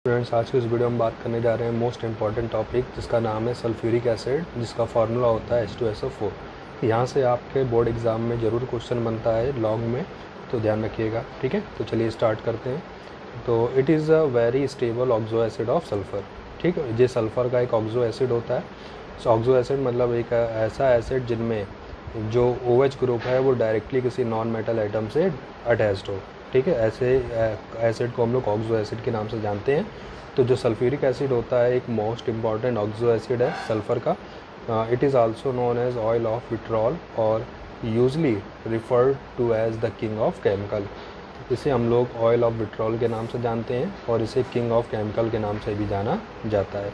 Students, आज की इस वीडियो में बात करने जा रहे हैं मोस्ट इंपॉर्टेंट टॉपिक जिसका नाम है सल्फ्यूरिक एसिड, जिसका फार्मूला होता है H2SO4। यहाँ से आपके बोर्ड एग्ज़ाम में ज़रूर क्वेश्चन बनता है लॉन्ग में, तो ध्यान रखिएगा। ठीक है, तो चलिए स्टार्ट करते हैं। तो it is a very stable oxo acid of sulphur. ठीक है, ये सल्फ़र का एक ऑक्सो एसिड होता है। ऑक्सो एसिड मतलब एक ऐसा एसिड जिनमें जो OH ग्रुप है वो डायरेक्टली किसी नॉन मेटल आइटम से अटैच्ड हो। ठीक है, ऐसे एसिड को हम लोग ऑक्सो एसिड के नाम से जानते हैं। तो जो सल्फ्यूरिक एसिड होता है एक मोस्ट इम्पॉर्टेंट ऑक्सो एसिड है सल्फ़र का। It is also known as oil of vitriol और usually referred to as the king of chemical. इसे हम लोग ऑयल ऑफ विट्रॉल के नाम से जानते हैं और इसे किंग ऑफ केमिकल के नाम से भी जाना जाता है।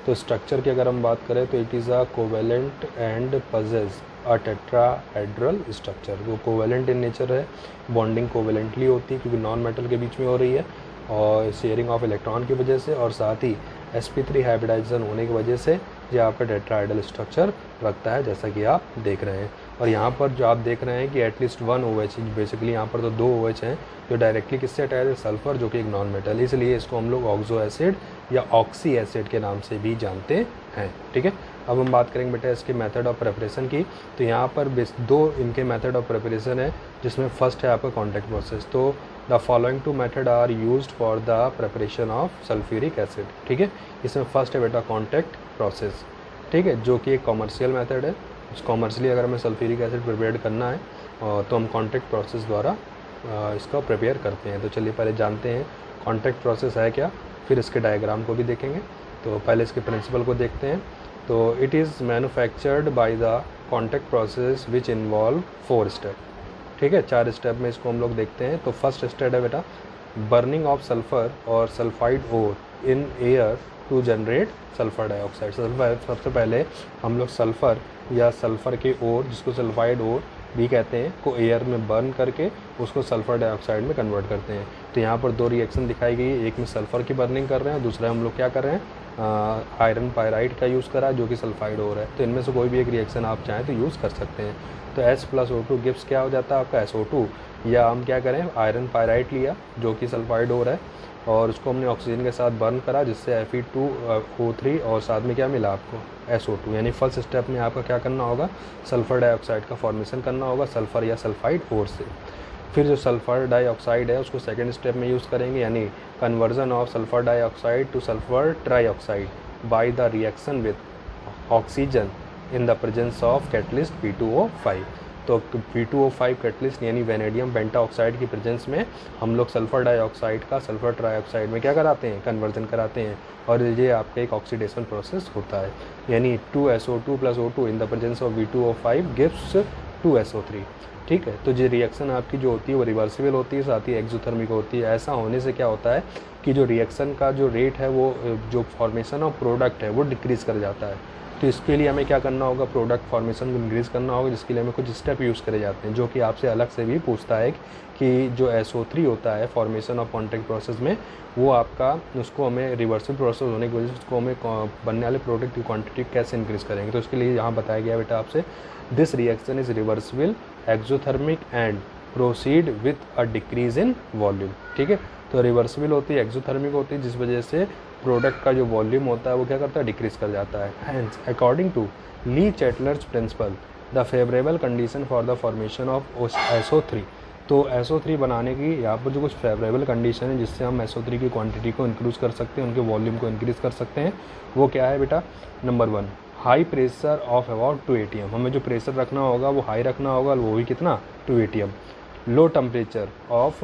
तो स्ट्रक्चर की अगर हम बात करें तो it is a covalent and possess a tetrahedral structure. वो कोवेलेंट इन नेचर है, बॉन्डिंग कोवेलेंटली होती है क्योंकि नॉन मेटल के बीच में हो रही है और शेयरिंग ऑफ इलेक्ट्रॉन की वजह से, और साथ ही sp3 हाइब्रिडाइजेशन होने की वजह से ये आपका टेट्राहेड्रल स्ट्रक्चर रखता है, जैसा कि आप देख रहे हैं। और यहाँ पर जो आप देख रहे हैं कि एटलीस्ट 1 OH, बेसिकली यहाँ पर तो 2 OH हैं जो डायरेक्टली किससे अटैच है, सल्फ़र, जो कि एक नॉन मेटल, इसलिए इसको हम लोग ऑक्सो एसिड या ऑक्सी एसिड के नाम से भी जानते हैं। ठीक है, अब हम बात करेंगे बेटा इसके मेथड ऑफ प्रिपरेशन की। तो यहाँ पर दो इनके मेथड ऑफ प्रिपरेशन है, जिसमें फर्स्ट है आपका कॉन्टैक्ट प्रोसेस। तो the following two method are used for the preparation of sulphuric acid. ठीक है, इसमें फर्स्ट है बेटा कॉन्टैक्ट प्रोसेस। ठीक है, जो कि एक कॉमर्शियल मेथड है। कॉमर्शियली अगर हमें सल्फ्यूरिक एसिड प्रिपेयर करना है तो हम कॉन्टैक्ट प्रोसेस द्वारा इसका प्रिपेयर करते हैं। तो चलिए पहले जानते हैं कॉन्टैक्ट प्रोसेस है क्या, फिर इसके डायग्राम को भी देखेंगे। तो पहले इसके प्रिंसिपल को देखते हैं। तो it is manufactured by the contact process which involve 4 step. ठीक है, 4 स्टेप में इसको हम लोग देखते हैं। तो फर्स्ट स्टेप है बेटा बर्निंग ऑफ सल्फ़र और sulphide or in air to generate sulphur dioxide. सबसे पहले हम लोग सल्फ़र या सल्फ़र के ओर, जिसको सल्फाइड ओर भी कहते हैं, को एयर में बर्न करके उसको सल्फ़र डाइऑक्साइड में कन्वर्ट करते हैं। तो यहाँ पर 2 रिएक्शन दिखाई गई है, एक में सल्फ़र की बर्निंग कर रहे हैं, दूसरा हम लोग क्या कर रहे हैं, आयरन पायराइड का यूज़ करा जो कि सल्फाइड ओर है। तो इनमें से कोई भी एक रिएक्शन आप चाहें तो यूज़ कर सकते हैं। तो H+O2 गिव्स क्या हो जाता है आपका SO2, या हम क्या करें, आयरन पायराइड लिया जो कि सल्फाइड ओर है और उसको हमने ऑक्सीजन के साथ बर्न करा, जिससे Fe2O3 और साथ में क्या मिला आपको SO2। यानी फर्स्ट स्टेप में आपका क्या करना होगा, सल्फ़र डाइऑक्साइड का फॉर्मेशन करना होगा सल्फ़र या सल्फाइड ओर से। फिर जो सल्फ़र डाइऑक्साइड है उसको सेकेंड स्टेप में यूज़ करेंगे, यानी conversion of sulphur dioxide to sulphur trioxide by the reaction with oxygen in the presence of catalyst P2O5। तो P2O5 कैटलिस्ट यानी वेनेडियम पेंटाऑक्साइड की प्रेजेंस में हम लोग सल्फ़र डाइऑक्साइड का सल्फ़र ट्राइऑक्साइड में क्या कराते हैं, कन्वर्जन कराते हैं, और ये आपका एक ऑक्सीडेशन प्रोसेस होता है। यानी 2SO2 + O2 in the presence of V2O5 gives 2SO3। ठीक है, तो ये रिएक्शन आपकी जो होती है वो रिवर्सिबल होती है, साथ ही एक्सोथर्मिक होती है। ऐसा होने से क्या होता है कि जो रिएक्शन का जो रेट है वो, जो फॉर्मेशन ऑफ प्रोडक्ट है वो डिक्रीज़ कर जाता है। तो इसके लिए हमें क्या करना होगा, प्रोडक्ट फॉर्मेशन को इंक्रीज़ करना होगा, जिसके लिए हमें कुछ स्टेप यूज़ करे जाते हैं, जो कि आपसे अलग से भी पूछता है कि जो SO3 होता है फॉर्मेशन ऑफ कॉन्टैक्ट प्रोसेस में, वो आपका उसको हमें रिवर्सिबल प्रोसेस होने की वजह से उसको हमें बनने वाले प्रोडक्ट की क्वांटिटी कैसे इंक्रीज़ करेंगे। तो इसके लिए यहाँ बताया गया बेटा आपसे, this reaction is reversible exothermic and proceed with a decrease in volume. ठीक है, तो रिवर्सिबल होती है, एक्सोथर्मिक होती है, जिस वजह से प्रोडक्ट का जो वॉल्यूम होता है वो क्या करता है, डिक्रीज कर जाता है। Hence according to Le Chatelier's principle the favourable condition for the formation of SO3। तो SO3 बनाने की यहाँ पर जो कुछ फेवरेबल कंडीशन है जिससे हम SO3 की क्वांटिटी को इंक्रीज़ कर सकते हैं, उनके वॉल्यूम को इंक्रीज़ कर सकते हैं, वो क्या है बेटा, number 1 high pressure of about 2 atm। हमें जो प्रेशर रखना होगा वो हाई रखना होगा, वो भी कितना, 2 atm। Low temperature of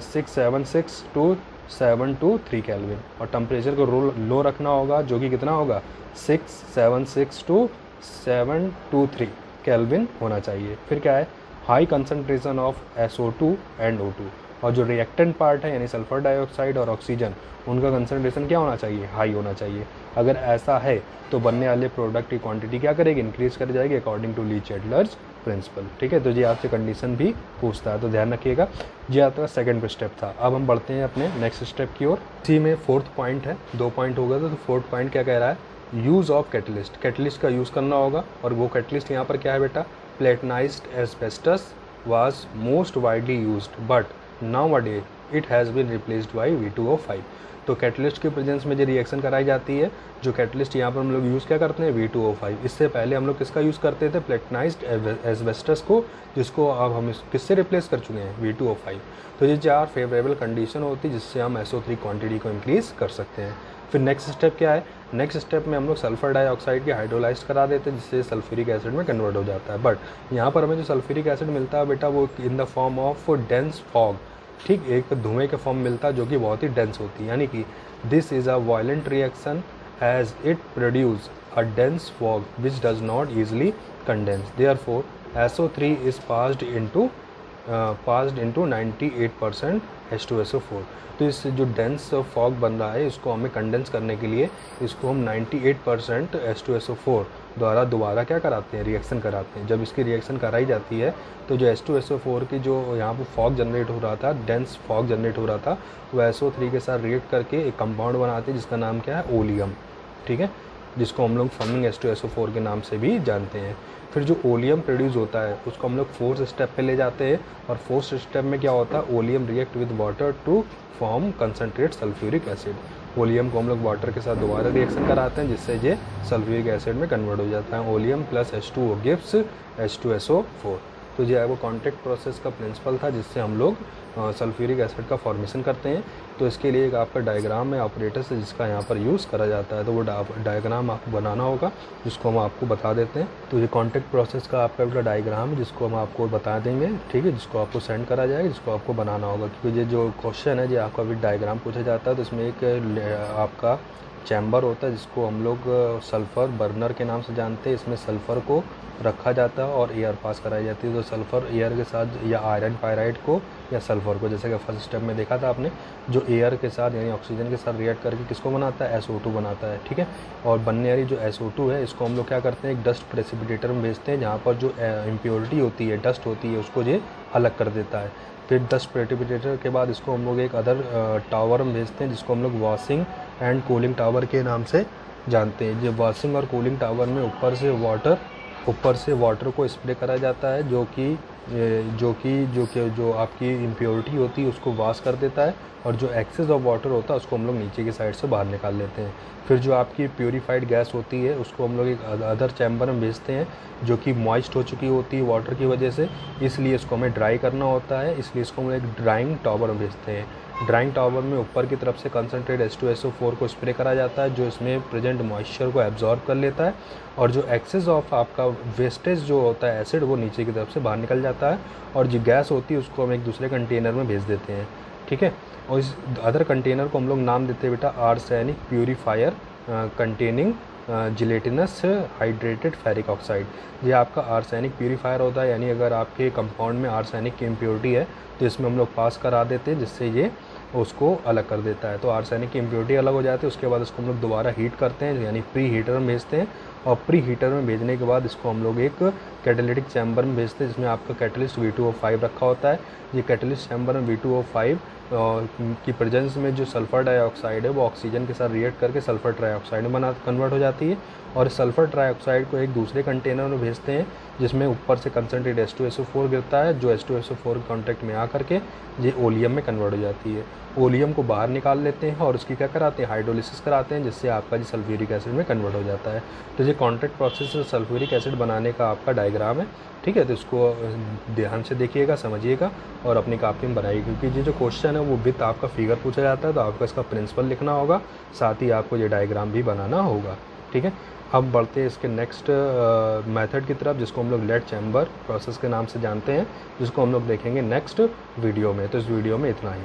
676 to 723 kelvin, और टेम्परेचर को लो रखना होगा जो कि कितना होगा, 676 to 723 केल्विन होना चाहिए। फिर क्या है, high concentration of SO2 and O2, और जो रिएक्टेंट पार्ट है यानी सल्फ़र डाइऑक्साइड और ऑक्सीजन, उनका कंसनट्रेशन क्या होना चाहिए, हाई होना चाहिए। अगर ऐसा है तो बनने वाले प्रोडक्ट की क्वांटिटी क्या करेगी, इंक्रीज़ कर जाएगी अकॉर्डिंग टू ली-चैटलर्स प्रिंसिपल। ठीक है, तो ये आपसे कंडीशन भी पूछता है, तो ध्यान रखिएगा। ये आपका सेकंड स्टेप था। अब हम बढ़ते हैं अपने नेक्स्ट स्टेप की ओर। इसी में 4th पॉइंट है, 2 पॉइंट हो गए तो 4th पॉइंट क्या कह रहा है, यूज़ ऑफ कैटलिस्ट। कैटलिस्ट का यूज़ करना होगा, और वो कैटलिस्ट यहाँ पर क्या है बेटा, platinized asbestos was most widely used, but now a day it has been replaced by V2O5। तो कैटलिस्ट के प्रेजेंस में जो रिएक्शन कराई जाती है, जो कैटलिस्ट यहाँ पर हम लोग यूज़ क्या करते हैं, V2O5। इससे पहले हम लोग किसका यूज़ करते थे, प्लेटिनाइज्ड एस्बेस्टस को, जिसको अब हम किससे रिप्लेस कर चुके हैं, V2O5। तो ये 4 फेवरेबल कंडीशन होती है जिससे हम SO3 क्वांटिटी को इंक्रीज़ कर सकते हैं। फिर नेक्स्ट स्टेप क्या है, नेक्स्ट स्टेप में हम लोग सल्फर डाइऑक्साइड के हाइड्रोलाइज करा देते हैं जिससे सल्फ्यूरिक एसिड में कन्वर्ट हो जाता है। बट यहाँ पर हमें जो सल्फ्यूरिक एसिड मिलता है बेटा, वो in the form of dense fog, ठीक, एक धुएं के फॉर्म मिलता है जो कि बहुत ही डेंस होती है। यानी कि this is a violent reaction as it produce a dense fog which does not easily condense, therefore SO3 is passed into 98% H2SO4। तो इस जो डेंस फॉग बन रहा है इसको हमें कंडेंस करने के लिए इसको हम 98% H2SO4 द्वारा दोबारा क्या कराते हैं, रिएक्शन कराते हैं। जब इसकी रिएक्शन कराई जाती है तो जो H2SO4 की जो यहाँ पर फॉग जनरेट हो रहा था, डेंस फॉग जनरेट हो रहा था, वो SO3 के साथ रिएक्ट करके एक कंपाउंड बनाते हैं जिसका नाम क्या है, ओलियम, ठीक है, जिसको हम लोग फॉर्मिंग H2SO4 के नाम से भी जानते हैं। फिर जो ओलियम प्रोड्यूस होता है उसको हम लोग फोर्थ स्टेप पे ले जाते हैं, और फोर्थ स्टेप में क्या होता है, oleum react with water to form concentrate sulphuric acid. Oleum को हम लोग वाटर के साथ दोबारा रिएक्शन कराते हैं जिससे ये सल्फ्यूरिक एसिड में कन्वर्ट हो जाता है। Oleum plus H2O gives H2SO4। तो ये है वो कॉन्टैक्ट प्रोसेस का प्रिंसिपल था जिससे हम लोग सल्फ्यूरिक एसिड का फॉर्मेशन करते हैं। तो इसके लिए एक आपका डायग्राम है ऑपरेटर्स है जिसका यहाँ पर यूज़ करा जाता है, तो वो डायग्राम आपको बनाना होगा जिसको हम आपको बता देते हैं। तो ये कॉन्टैक्ट प्रोसेस का आपका एक डायग्राम है जिसको हम आपको बता देंगे, ठीक है, जिसको आपको सेंड करा जाएगा, जिसको आपको बनाना होगा। क्योंकि ये जो क्वेश्चन है, जो आपका भी डायग्राम पूछा जाता है, तो इसमें एक आपका चैम्बर होता है जिसको हम लोग सल्फ़र बर्नर के नाम से जानते हैं। इसमें सल्फ़र को रखा जाता है और एयर पास कराई जाती है। तो सल्फ़र एयर के साथ या आयरन पायराइड को या सल्फ़र को, जैसे कि फर्स्ट स्टेप में देखा था आपने, जो एयर के साथ यानी ऑक्सीजन के साथ रिएक्ट करके किसको बनाता है, SO2 बनाता है, ठीक है। और बनने वाली जो SO2 है इसको हम लोग क्या करते हैं, एक डस्ट प्रेसिपिटेटर में भेजते हैं जहाँ पर जो इम्प्योरिटी होती है, डस्ट होती है, उसको ये अलग कर देता है। फिर डस्ट प्रेसिपिटेटर के बाद इसको हम लोग एक अदर टावर में भेजते हैं जिसको हम लोग वॉशिंग एंड कूलिंग टावर के नाम से जानते हैं। जो वॉशिंग और कूलिंग टावर में ऊपर से वाटर को स्प्रे करा जाता है जो आपकी इम्प्योरिटी होती है उसको वॉश कर देता है, और जो एक्सेस ऑफ वाटर होता है उसको हम लोग नीचे की साइड से बाहर निकाल लेते हैं। फिर जो आपकी प्यूरीफाइड गैस होती है उसको हम लोग एक अदर चैम्बर में भेजते हैं जो कि मॉइस्ट हो चुकी होती है वाटर की वजह से, इसलिए इसको हमें ड्राई करना होता है, इसलिए इसको हम लोग एक ड्राइंग टावर में भेजते हैं। ड्राइंग टावर में ऊपर की तरफ से कंसनट्रेट H2SO4 को स्प्रे करा जाता है जो इसमें प्रेजेंट मॉइस्चर को एब्जॉर्ब कर लेता है, और जो एक्सेस ऑफ आपका वेस्टेज जो होता है एसिड वो नीचे की तरफ से बाहर निकल जाता है, और जो गैस होती है उसको हम एक दूसरे कंटेनर में भेज देते हैं, ठीक है। और इस अदर कंटेनर को हम लोग नाम देते हैं बेटा arsenic purifier containing gelatinous hydrated ferric oxide. ये आपका आर्सेनिक प्यूरीफायर होता है, यानी अगर आपके कंपाउंड में आर्सेनिक की इम्प्योरिटी है तो इसमें हम लोग पास करा देते हैं जिससे ये उसको अलग कर देता है। तो आर्सेनिक की इम्प्योरिटी अलग हो जाती है, उसके बाद इसको हम लोग दोबारा हीट करते हैं यानी प्री हीटर में भेजते हैं, और प्री हीटर में भेजने के बाद इसको हम लोग एक कैटेलिटिक चैम्बर में भेजते हैं जिसमें आपका कैटलिस्ट V2O5 रखा होता है। ये कैटलिस्ट चैम्बर में V2O5 की प्रेजेंस में जो सल्फ़र डाइऑक्साइड है वो ऑक्सीजन के साथ रिएक्ट करके सल्फ़र ट्राइऑक्साइड में कन्वर्ट हो जाती है, और सल्फ़र ट्राइऑक्साइड को एक दूसरे कंटेनर में भेजते हैं जिसमें ऊपर से कंसनट्रेट H2SO4 गिरता है, जो H2SO4 कॉन्टैक्ट में आ करके ये ओलियम में कन्वर्ट हो जाती है। ओलियम को बाहर निकाल लेते हैं और उसकी क्या कराते हैं, हाइड्रोलिसिस कराते हैं, जिससे आपका जो सल्फ्यूरिक एसिड में कन्वर्ट हो जाता है। तो ये कॉन्टैक्ट प्रोसेस सल्फ्यूरिक एसिड बनाने का आपका डायग्राम है, ठीक है। तो इसको ध्यान से देखिएगा, समझिएगा और अपनी कॉपी में बनाइए, क्योंकि ये जो क्वेश्चन है वो विथ आपका फिगर पूछा जाता है, तो आपको इसका प्रिंसिपल लिखना होगा, साथ ही आपको ये डायग्राम भी बनाना होगा, ठीक है। अब बढ़ते हैं इसके नेक्स्ट मेथड की तरफ जिसको हम लोग लेड चैम्बर प्रोसेस के नाम से जानते हैं, जिसको हम लोग देखेंगे नेक्स्ट वीडियो में। तो इस वीडियो में इतना ही।